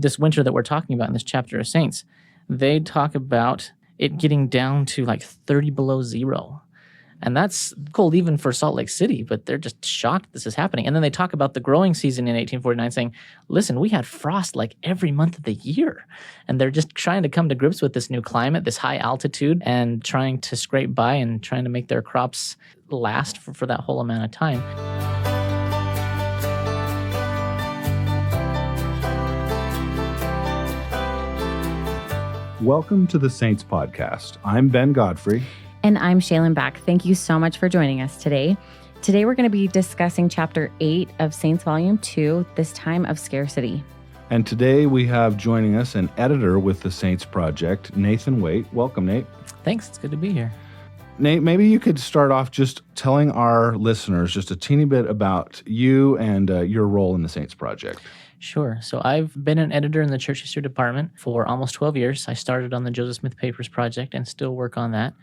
this winter that we're talking about in this chapter of Saints, they talk about it getting down to like 30 below zero. And that's cold even for Salt Lake City, but they're just shocked this is happening. And then they talk about the growing season in 1849 saying, listen, we had frost like every month of the year. And they're just trying to come to grips with this new climate, this high altitude, and trying to scrape by and trying to make their crops last for that whole amount of time. Welcome to the Saints Podcast. I'm Ben Godfrey. And I'm Shaylin Back. Thank you so much for joining us today. Today we're going to be discussing Chapter 8 of Saints Volume 2, This Time of Scarcity. And today we have joining us an editor with the Saints Project, Nathan Waite. Welcome, Nate. Thanks. It's good to be here. Nate, maybe you could start off just telling our listeners just a teeny bit about you and your role in the Saints Project. Sure. So I've been an editor in the church history department for almost 12 years. I started on the Joseph Smith Papers Project and still work on that.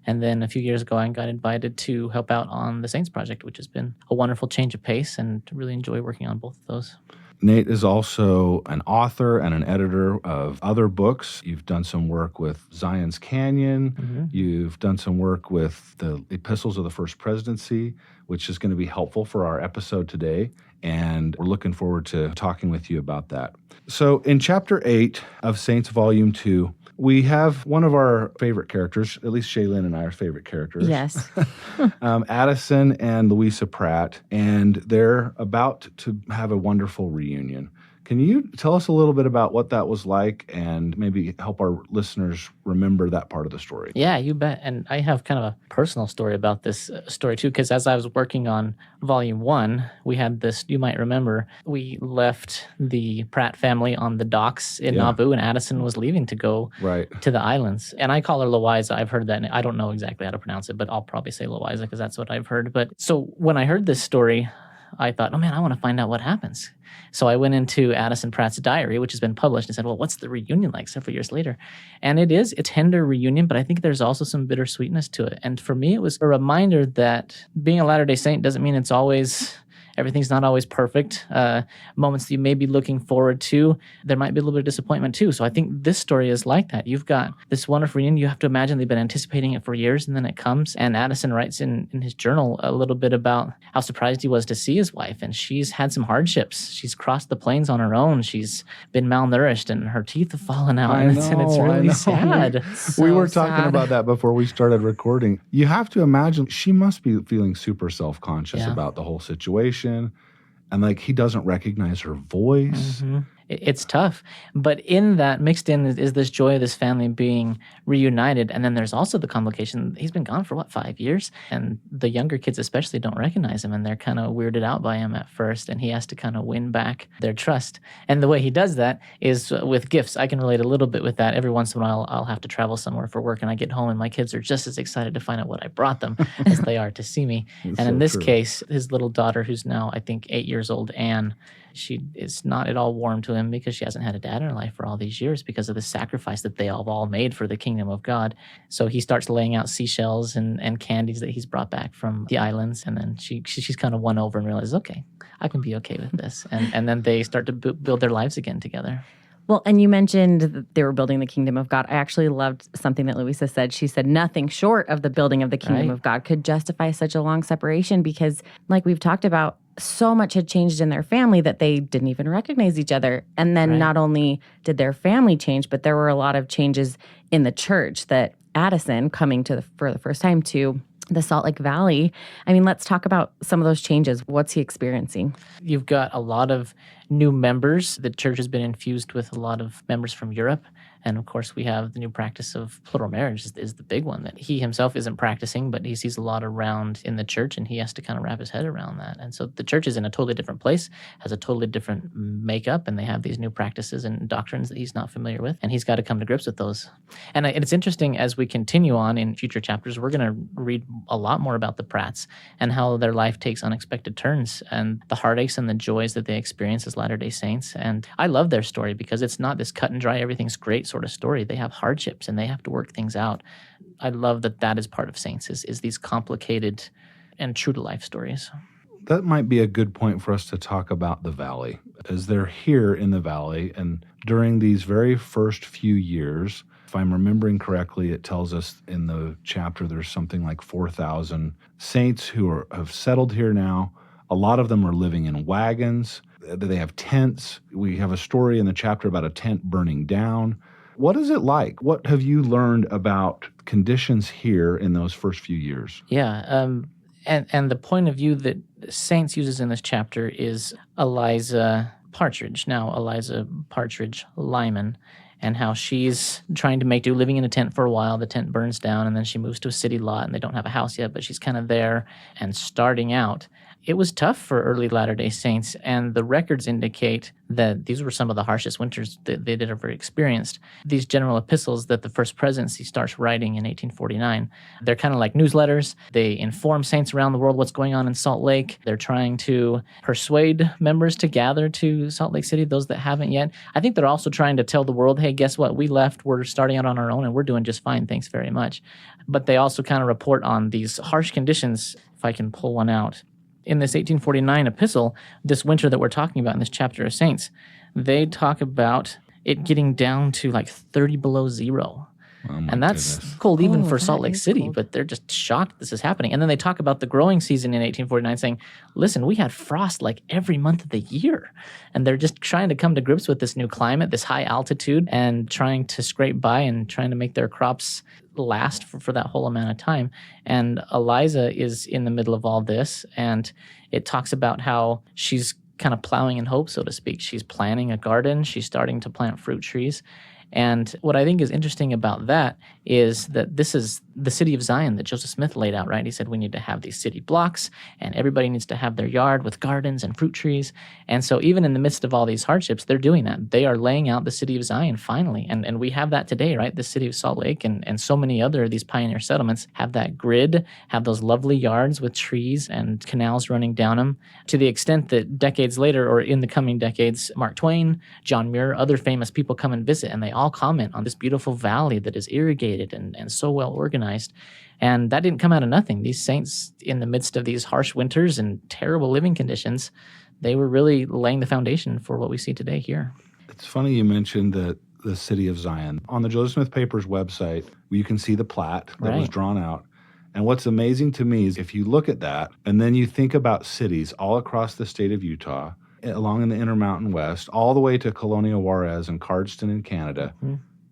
And then a few years ago, I got invited to help out on the Saints Project, which has been a wonderful change of pace and really enjoy working on both of those. Nate is also an author and an editor of other books. You've done some work with Zion's Canyon. Mm-hmm. You've done some work with the Epistles of the First Presidency, which is going to be helpful for our episode today. And we're looking forward to talking with you about that. So in Chapter 8 of Saints Volume 2, we have one of our favorite characters, at least Shaylin and I are favorite characters. Yes. Addison and Louisa Pratt, and they're about to have a wonderful reunion. Can you tell us a little bit about what that was like and maybe help our listeners remember that part of the story? Yeah, you bet. And I have kind of a personal story about this story too, because as I was working on Volume 1, we had this, you might remember, we left the Pratt family on the docks in Nauvoo, and Addison was leaving to go to the islands. And I call her Louisa. I've heard that. I don't know exactly how to pronounce it, but I'll probably say Louisa because that's what I've heard. But so when I heard this story, I thought, oh man, I want to find out what happens. So I went into Addison Pratt's diary, which has been published, and said, well, what's the reunion like several years later? And it is a tender reunion, but I think there's also some bittersweetness to it. And for me, it was a reminder that being a Latter-day Saint doesn't mean it's always... everything's not always perfect. Moments that you may be looking forward to, there might be a little bit of disappointment too. So I think this story is like that. You've got this wonderful reunion. You have to imagine they've been anticipating it for years, and then it comes. And Addison writes in his journal a little bit about how surprised he was to see his wife. And she's had some hardships. She's crossed the plains on her own. She's been malnourished, and her teeth have fallen out. And it's really sad. We were talking about that before we started recording. You have to imagine she must be feeling super self-conscious about the whole situation. And like he doesn't recognize her voice. Mm-hmm. It's tough. But in that, mixed in is this joy of this family being reunited. And then there's also the complication. He's been gone for 5 years? And the younger kids especially don't recognize him, and they're kind of weirded out by him at first. And he has to kind of win back their trust. And the way he does that is with gifts. I can relate a little bit with that. Every once in a while, I'll have to travel somewhere for work, and I get home and my kids are just as excited to find out what I brought them as they are to see me. And in this case, his little daughter, who's now, I think, 8 years old, Anne, she is not at all warm to him because she hasn't had a dad in her life for all these years because of the sacrifice that they all made for the kingdom of God. So he starts laying out seashells and candies that he's brought back from the islands. And then she's kind of won over and realizes, okay, I can be okay with this. And then they start to build their lives again together. Well, and you mentioned that they were building the kingdom of God. I actually loved something that Louisa said. She said nothing short of the building of the kingdom of God could justify such a long separation because, like we've talked about, so much had changed in their family that they didn't even recognize each other. And then not only did their family change, but there were a lot of changes in the church that Addison, coming for the first time to the Salt Lake Valley. I mean, let's talk about some of those changes. What's he experiencing? You've got a lot of new members. The church has been infused with a lot of members from Europe. And of course, we have the new practice of plural marriage is the big one that he himself isn't practicing, but he sees a lot around in the church, and he has to kind of wrap his head around that. And so the church is in a totally different place, has a totally different makeup, and they have these new practices and doctrines that he's not familiar with, and he's got to come to grips with those. And it's interesting, as we continue on in future chapters, we're going to read a lot more about the Pratts and how their life takes unexpected turns and the heartaches and the joys that they experience as Latter-day Saints. And I love their story because it's not this cut and dry, everything's great sort of story. They have hardships and they have to work things out. I love that is part of Saints is these complicated and true to life stories. that might be a good point for us to talk about the valley, as they're here in the valley. And during these very first few years, if I'm remembering correctly, it tells us in the chapter there's something like 4,000 saints who have settled here now. A lot of them are living in wagons. They have tents. We have a story in the chapter about a tent burning down. What is it like? What have you learned about conditions here in those first few years? Yeah, and the point of view that Saints uses in this chapter is Eliza Partridge, now Eliza Partridge Lyman, and how she's trying to make do, living in a tent for a while. The tent burns down, and then she moves to a city lot, and they don't have a house yet, but she's kind of there and starting out. It was tough for early Latter-day Saints, and the records indicate that these were some of the harshest winters that they did ever experienced. These general epistles that the First Presidency starts writing in 1849, they're kind of like newsletters. They inform saints around the world what's going on in Salt Lake. They're trying to persuade members to gather to Salt Lake City, those that haven't yet. I think they're also trying to tell the world, hey, guess what? We left. We're starting out on our own, and we're doing just fine. Thanks very much. But they also kind of report on these harsh conditions, if I can pull one out. In this 1849 epistle, this winter that we're talking about in this chapter of Saints, they talk about it getting down to like 30 below zero. Oh my And that's goodness. cold even for that Salt Lake is City, cold. but they're just shocked this is happening. And then they talk about the growing season in 1849 saying, listen, we had frost like every month of the year. And they're just trying to come to grips with this new climate, this high altitude, and trying to scrape by and trying to make their crops last for that whole amount of time. And Eliza is in the middle of all this, and it talks about how she's kind of plowing in hope, so to speak. She's planting a garden. She's starting to plant fruit trees. And what I think is interesting about that is that this is the city of Zion that Joseph Smith laid out, right? He said we need to have these city blocks, and everybody needs to have their yard with gardens and fruit trees. And so even in the midst of all these hardships, they're doing that. They are laying out the city of Zion finally. And we have that today, right? The city of Salt Lake and so many other of these pioneer settlements have that grid, have those lovely yards with trees and canals running down them, to the extent that decades later, or in the coming decades, Mark Twain, John Muir, other famous people come and visit, and they all comment on this beautiful valley that is irrigated and so well organized. And that didn't come out of nothing. These saints, in the midst of these harsh winters and terrible living conditions, they were really laying the foundation for what we see today here. It's funny you mentioned the city of Zion. On the Joseph Smith Papers website, you can see the plat that was Right. drawn out. And what's amazing to me is if you look at that and then you think about cities all across the state of Utah, along in the Intermountain West, all the way to Colonial Juarez and Cardston in Canada,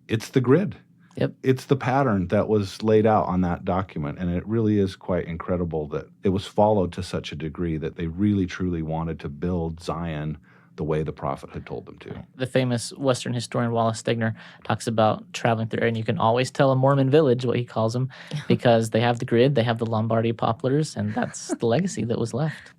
it's the grid. Yep. It's the pattern that was laid out on that document. And it really is quite incredible that it was followed to such a degree that they really, truly wanted to build Zion the way the prophet had told them to. The famous Western historian Wallace Stegner talks about traveling through, and you can always tell a Mormon village, what he calls them, because they have the grid, they have the Lombardy poplars, and that's the legacy that was left.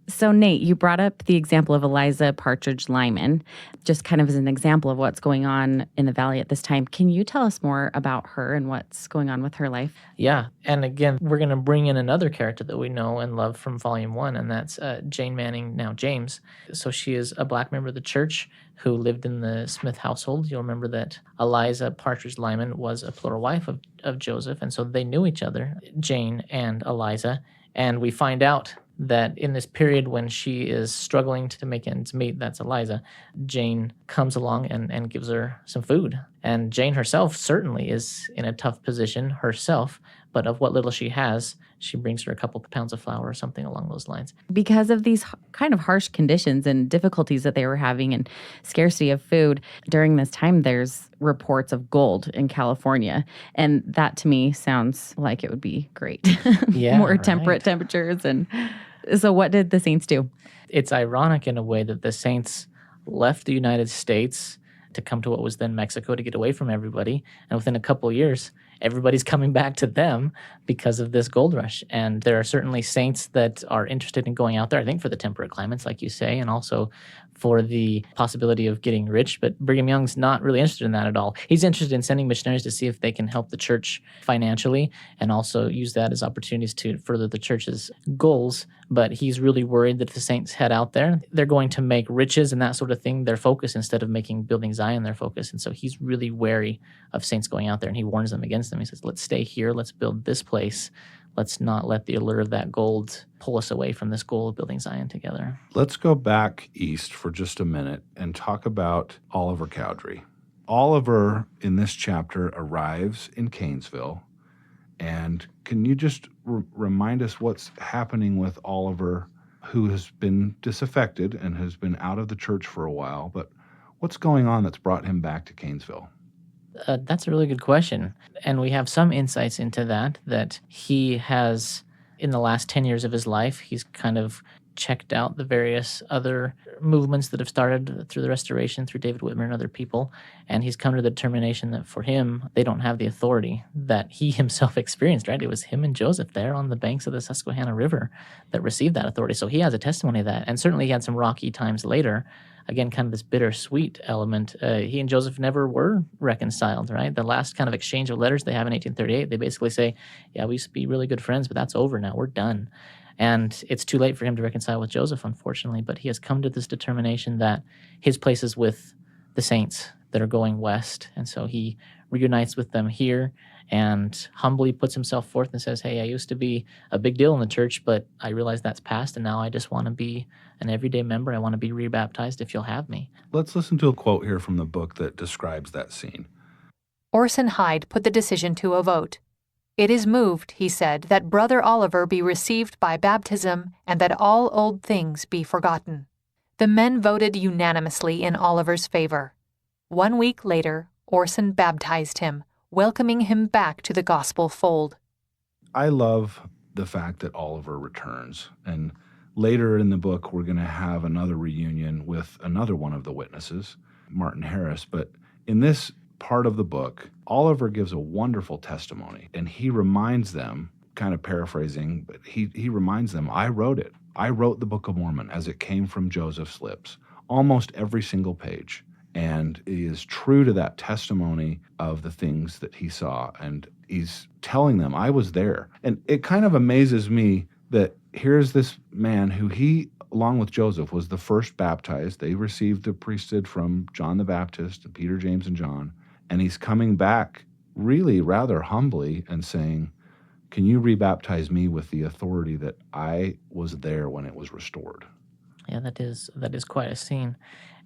So, Nate, you brought up the example of Eliza Partridge Lyman, just kind of as an example of what's going on in the valley at this time. Can you tell us more about her and what's going on with her life? Yeah, and again, we're going to bring in another character that we know and love from Volume 1, and that's Jane Manning, now James. So she is a black member of the church who lived in the Smith household. You'll remember that Eliza Partridge Lyman was a plural wife of Joseph, and so they knew each other, Jane and Eliza. And we find out that in this period when she is struggling to make ends meet, that's Eliza, Jane comes along and gives her some food. And Jane herself certainly is in a tough position herself, but of what little she has, she brings her a couple pounds of flour or something along those lines. Because of these kind of harsh conditions and difficulties that they were having and scarcity of food, during this time, there's reports of gold in California. And that to me sounds like it would be great. Yeah, More right. temperate temperatures. And so what did the saints do? It's ironic in a way that the saints left the United States to come to what was then Mexico to get away from everybody. And within a couple of years, everybody's coming back to them because of this gold rush. And there are certainly saints that are interested in going out there, I think for the temperate climates, like you say, and also for the possibility of getting rich. But Brigham Young's not really interested in that at all. He's interested in sending missionaries to see if they can help the church financially and also use that as opportunities to further the church's goals. But he's really worried that if the saints head out there, they're going to make riches and that sort of thing their focus instead of making building Zion their focus. And so he's really wary of saints going out there, and he warns them against them. He says, let's stay here. Let's build this place. let's not let the allure of that gold pull us away from this goal of building Zion together. Let's go back east for just a minute and talk about Oliver Cowdery. Oliver, in this chapter, arrives in Canesville. And can you just remind us what's happening with Oliver, who has been disaffected and has been out of the church for a while, but what's going on that's brought him back to Canesville? That's a really good question. And we have some insights into that he has, in the last 10 years of his life, he's kind of checked out the various other movements that have started through the Restoration, through David Whitmer and other people, and he's come to the determination that for him, they don't have the authority that he himself experienced, right? It was him and Joseph there on the banks of the Susquehanna River that received that authority. So he has a testimony of that, and certainly he had some rocky times later. Again, kind of this bittersweet element. He and Joseph never were reconciled, right? The last kind of exchange of letters they have in 1838, they basically say, yeah, we used to be really good friends, but that's over now. We're done. And it's too late for him to reconcile with Joseph, unfortunately, but he has come to this determination that his place is with the saints that are going west. And so he reunites with them here and humbly puts himself forth and says, hey, I used to be a big deal in the church, but I realize that's past, and now I just want to be an everyday member. I want to be rebaptized if you'll have me. Let's listen to a quote here from the book that describes that scene. Orson Hyde put the decision to a vote. It is moved, he said, that Brother Oliver be received by baptism and that all old things be forgotten. The men voted unanimously in Oliver's favor. 1 week later, Orson baptized him, welcoming him back to the gospel fold. I love the fact that Oliver returns. And later in the book, we're going to have another reunion with another one of the witnesses, Martin Harris. But in this part of the book, Oliver gives a wonderful testimony, and he reminds them, kind of paraphrasing, but he reminds them, I wrote it. I wrote the Book of Mormon as it came from Joseph's lips, almost every single page. And he is true to that testimony of the things that he saw. And he's telling them, I was there. And it kind of amazes me that here's this man who he, along with Joseph, was the first baptized. They received the priesthood from John the Baptist, and Peter, James, and John. And he's coming back really rather humbly and saying, can you rebaptize me with the authority that I was there when it was restored? Yeah, that is quite a scene.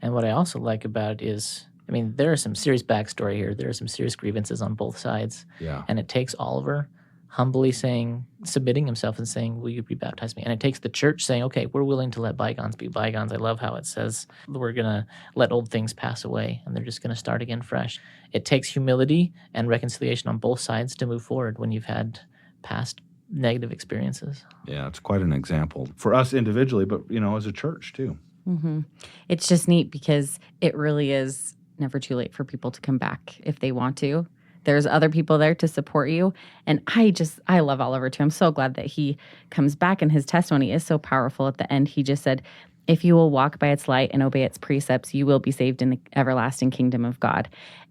And what I also like about it is, I mean, there is some serious backstory here. There are some serious grievances on both sides. Yeah. And it takes Oliver humbly submitting himself and saying, will you rebaptize me? And it takes the church saying, okay, we're willing to let bygones be bygones. I love how it says we're going to let old things pass away and they're just going to start again fresh. It takes humility and reconciliation on both sides to move forward when you've had past negative experiences. Yeah, it's quite an example for us individually, but, as a church too. Mm-hmm. It's just neat because it really is never too late for people to come back if they want to. There's other people there to support you. And I love Oliver too. I'm so glad that he comes back, and his testimony is so powerful at the end. He just said, if you will walk by its light and obey its precepts, you will be saved in the everlasting kingdom of God.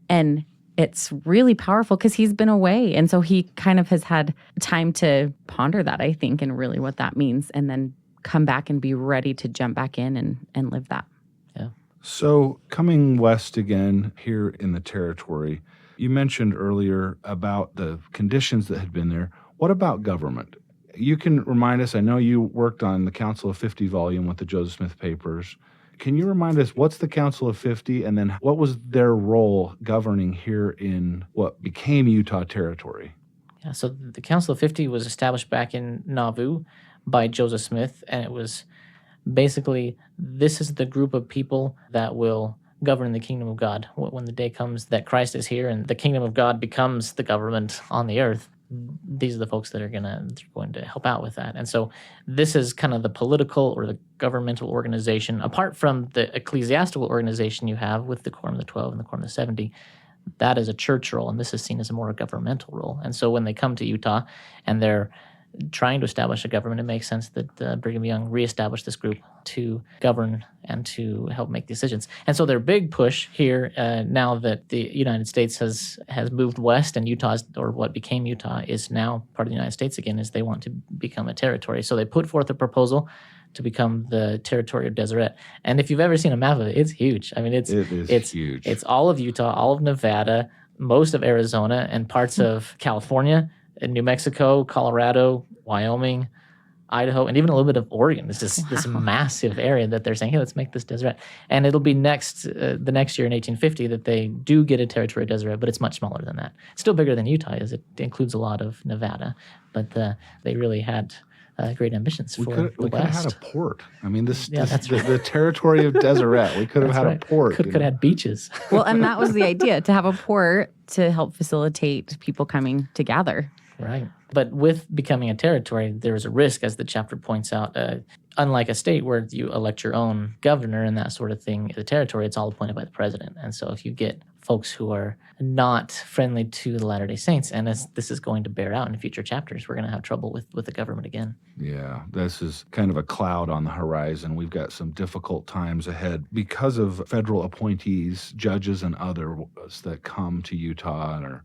And it's really powerful because he's been away. And so he kind of has had time to ponder that, I think, and really what that means, and then come back and be ready to jump back in and live that. Yeah. So coming west again here in the territory, you mentioned earlier about the conditions that had been there. What about government? You can remind us, I know you worked on the Council of 50 volume with the Joseph Smith Papers. Can you remind us, what's the Council of 50, and then what was their role governing here in what became Utah territory? Yeah, so the Council of 50 was established back in Nauvoo by Joseph Smith, and it was basically, this is the group of people that will govern the kingdom of God. When the day comes that Christ is here and the kingdom of God becomes the government on the earth, these are the folks that are going to help out with that. And so this is kind of the political or the governmental organization, apart from the ecclesiastical organization you have with the Quorum of the 12 and the Quorum of the 70. That is a church role, and this is seen as a more governmental role. And so when they come to Utah and they're trying to establish a government, it makes sense that Brigham Young reestablished this group to govern and to help make decisions. And so their big push here, now that the United States has moved west and Utah's, or what became Utah, is now part of the United States again, is they want to become a territory. So they put forth a proposal to become the territory of Deseret. And if you've ever seen a map of it, it's huge. I mean, it's huge. It's all of Utah, all of Nevada, most of Arizona, and parts of California. New Mexico, Colorado, Wyoming, Idaho, and even a little bit of Oregon. It's just this Wow. massive area that they're saying, hey, let's make this desert. And it'll be the next year in 1850 that they do get a territory desert, but it's much smaller than that. It's still bigger than Utah is. It includes a lot of Nevada, but they really had great ambitions for the we could have had West. a port. I mean, that's the territory of Deseret. We could have That's had right. a port. Could have had beaches. Well, and that was the idea, to have a port to help facilitate people coming to gather. Right. But with becoming a territory, there is a risk, as the chapter points out. Unlike a state where you elect your own governor and that sort of thing, the territory, it's all appointed by the president. And so if you get folks who are not friendly to the Latter-day Saints, and this is going to bear out in future chapters, we're going to have trouble with the government again. Yeah, this is kind of a cloud on the horizon. We've got some difficult times ahead because of federal appointees, judges, and others that come to Utah and are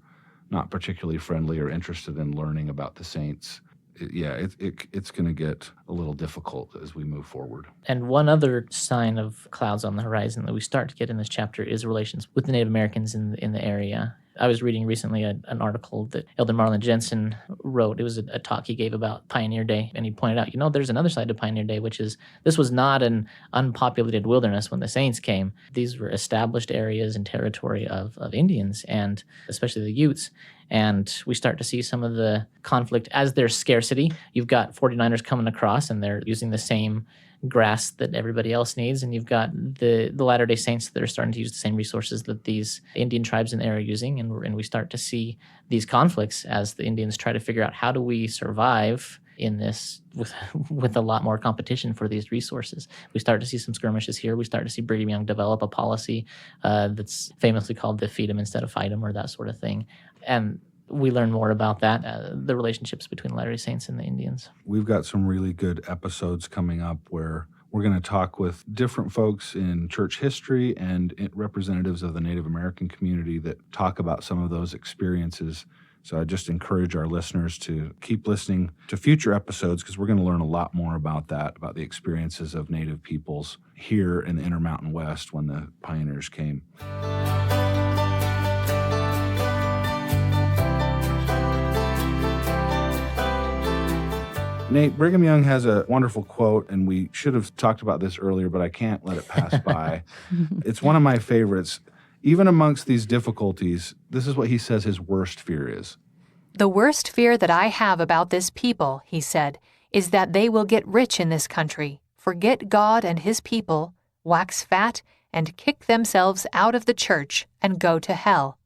not particularly friendly or interested in learning about the Saints. It's going to get a little difficult as we move forward. And one other sign of clouds on the horizon that we start to get in this chapter is relations with the Native Americans in the area. I was reading recently an article that Elder Marlon Jensen wrote. It was a talk he gave about Pioneer Day, and he pointed out, there's another side to Pioneer Day, which is this was not an unpopulated wilderness when the Saints came. These were established areas and territory of Indians, and especially the Utes. And we start to see some of the conflict as there's scarcity. You've got 49ers coming across, and they're using the same grass that everybody else needs. And you've got the Latter-day Saints that are starting to use the same resources that these Indian tribes in the area are using. And we start to see these conflicts as the Indians try to figure out, how do we survive in this with a lot more competition for these resources. We start to see some skirmishes here. We start to see Brigham Young develop a policy that's famously called the feed 'em instead of fight 'em, or that sort of thing. And we learn more about that, the relationships between Latter-day Saints and the Indians. We've got some really good episodes coming up where we're going to talk with different folks in church history and representatives of the Native American community that talk about some of those experiences. So I just encourage our listeners to keep listening to future episodes, because we're going to learn a lot more about that, about the experiences of Native peoples here in the Intermountain West when the pioneers came. Nate, Brigham Young has a wonderful quote, and we should have talked about this earlier, but I can't let it pass by. It's one of my favorites. Even amongst these difficulties, this is what he says his worst fear is. The worst fear that I have about this people, he said, is that they will get rich in this country, forget God and his people, wax fat, and kick themselves out of the church and go to hell.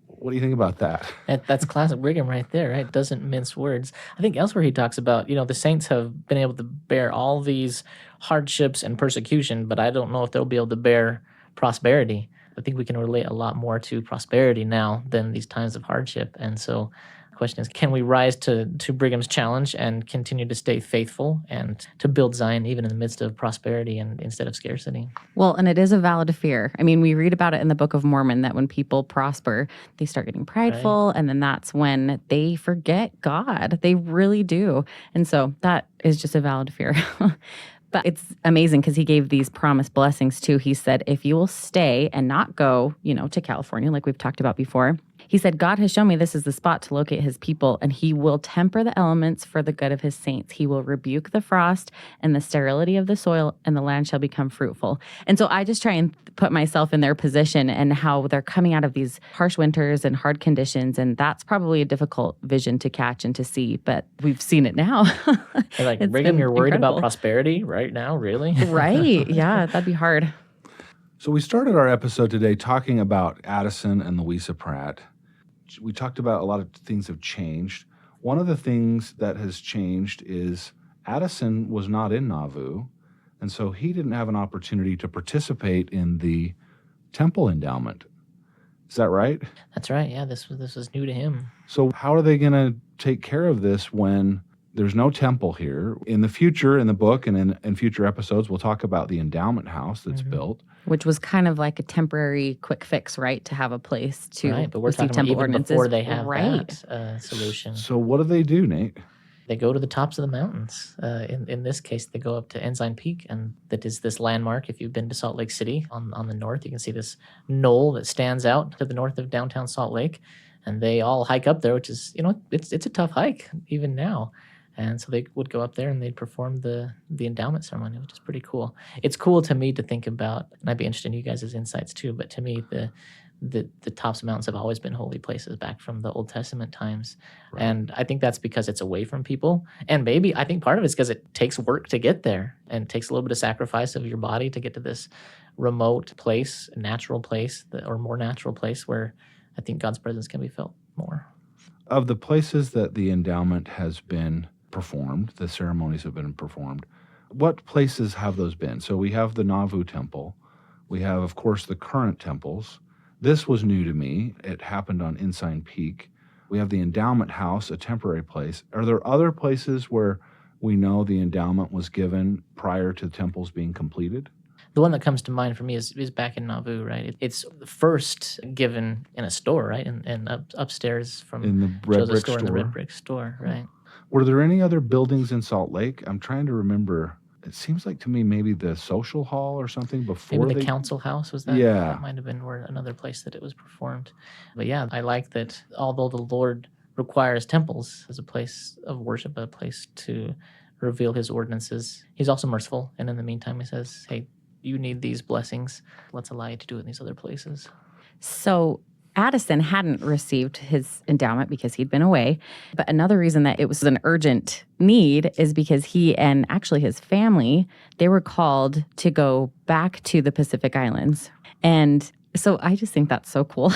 What do you think about that? That's classic Brigham right there, right? Doesn't mince words. I think elsewhere he talks about, the Saints have been able to bear all these hardships and persecution, but I don't know if they'll be able to bear prosperity. I think we can relate a lot more to prosperity now than these times of hardship. And so the question is, can we rise to Brigham's challenge and continue to stay faithful and to build Zion even in the midst of prosperity and instead of scarcity? Well, and it is a valid fear. I mean, we read about it in the Book of Mormon that when people prosper, they start getting prideful, right? And then that's when they forget God. They really do. And so that is just a valid fear. But it's amazing because he gave these promised blessings too. He said, if you will stay and not go, to California, like we've talked about before, he said, God has shown me this is the spot to locate his people, and he will temper the elements for the good of his saints. He will rebuke the frost and the sterility of the soil, and the land shall become fruitful. And so I just try and put myself in their position and how they're coming out of these harsh winters and hard conditions. And that's probably a difficult vision to catch and to see, but we've seen it now. Like, Brigham, you're worried about prosperity right now? Really? Right. Yeah, that'd be hard. So we started our episode today talking about Addison and Louisa Pratt. We talked about a lot of things have changed. One of the things that has changed is Addison was not in Nauvoo, and so he didn't have an opportunity to participate in the temple endowment. Is that right? That's right. Yeah, this was new to him. So how are they going to take care of this when there's no temple here? In the future, in the book and in future episodes, we'll talk about the endowment house that's built. Which was kind of like a temporary quick fix, right? To have a place to right, but we're talking temple about even ordinances. Before they have right. that solution. So what do they do, Nate? They go to the tops of the mountains. In this case, they go up to Ensign Peak, and that is this landmark. If you've been to Salt Lake City on the north, you can see this knoll that stands out to the north of downtown Salt Lake. And they all hike up there, which is, it's a tough hike even now. And so they would go up there and they'd perform the endowment ceremony, which is pretty cool. It's cool to me to think about, and I'd be interested in you guys' insights too, but to me, the tops of mountains have always been holy places back from the Old Testament times. Right. And I think that's because it's away from people. And maybe I think part of it's because it takes work to get there and it takes a little bit of sacrifice of your body to get to this remote place, a natural place, or more natural place where I think God's presence can be felt more. Of the places that the endowment has been performed, the ceremonies have been performed, what places have those been? So we have the Nauvoo Temple. We have, of course, the current temples. This was new to me. It happened on Ensign Peak. We have the endowment house, a temporary place. Are there other places where we know the endowment was given prior to temples being completed? The one that comes to mind for me is back in Nauvoo, right? It's first given in a store, right? And upstairs from in the red brick store. In the red brick store, right? Were there any other buildings in Salt Lake? I'm trying to remember. It seems like to me maybe the social hall or something before. Maybe the council house, was that? Yeah. That might have been another place that it was performed. But yeah, I like that although the Lord requires temples as a place of worship, a place to reveal his ordinances, he's also merciful. And in the meantime, he says, hey, you need these blessings. Let's allow you to do it in these other places. So Addison hadn't received his endowment because he'd been away. But another reason that it was an urgent need is because he and actually his family, they were called to go back to the Pacific Islands. And so I just think that's so cool,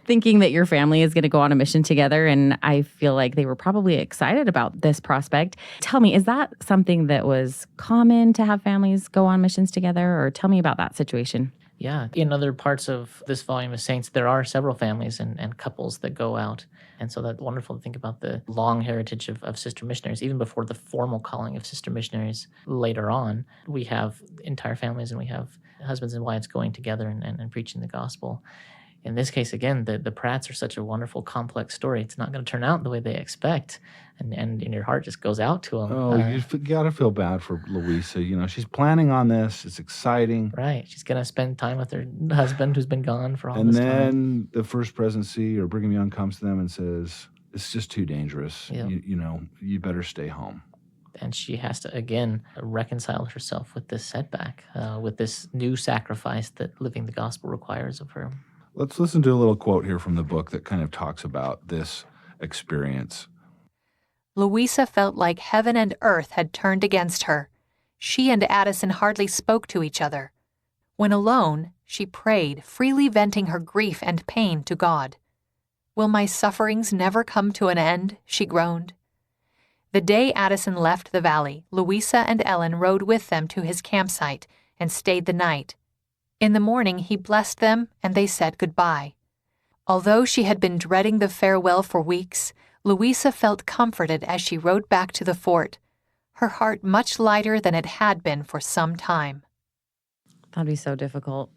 thinking that your family is going to go on a mission together. And I feel like they were probably excited about this prospect. Tell me, is that something that was common to have families go on missions together? Or tell me about that situation. Yeah. In other parts of this volume of Saints, there are several families and couples that go out. And so that's wonderful to think about the long heritage of sister missionaries. Even before the formal calling of sister missionaries later on, we have entire families and we have husbands and wives going together and preaching the gospel. In this case, again, the Pratts are such a wonderful, complex story. It's not going to turn out the way they expect. And your heart just goes out to them. Oh, you've got to feel bad for Louisa. She's planning on this. It's exciting. Right. She's going to spend time with her husband who's been gone for all this time. And then the First Presidency or Brigham Young comes to them and says, it's just too dangerous. Yep. You better stay home. And she has to, again, reconcile herself with this setback, with this new sacrifice that living the gospel requires of her. Let's listen to a little quote here from the book that kind of talks about this experience. Louisa felt like heaven and earth had turned against her. She and Addison hardly spoke to each other. When alone, she prayed, freely venting her grief and pain to God. "Will my sufferings never come to an end?" she groaned. The day Addison left the valley, Louisa and Ellen rode with them to his campsite and stayed the night. In the morning, he blessed them, and they said goodbye. Although she had been dreading the farewell for weeks, Louisa felt comforted as she rode back to the fort, her heart much lighter than it had been for some time. That'd be so difficult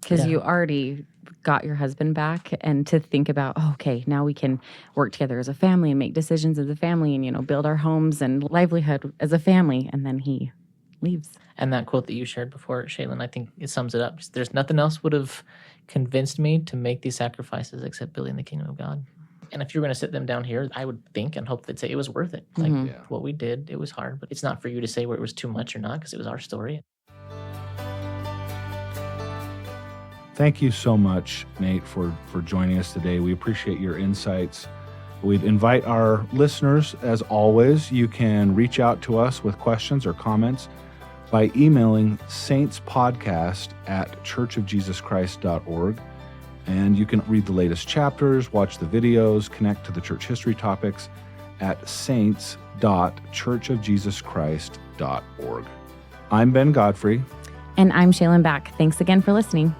because you already got your husband back, and to think about, okay, now we can work together as a family and make decisions as a family and, build our homes and livelihood as a family, and then he leaves. And that quote that you shared before, Shaylin, I think it sums it up. There's nothing else would have convinced me to make these sacrifices except building the kingdom of God. And if you're going to sit them down here, I would think and hope they'd say it was worth it. What we did, it was hard, but it's not for you to say where it was too much or not, because it was our story. Thank you so much, Nate, for joining us today. We appreciate your insights. We'd invite our listeners, as always, you can reach out to us with questions or comments by emailing saintspodcast@churchofjesuschrist.org. And you can read the latest chapters, watch the videos, connect to the church history topics at saints.churchofjesuschrist.org. I'm Ben Godfrey. And I'm Shaylin Back. Thanks again for listening.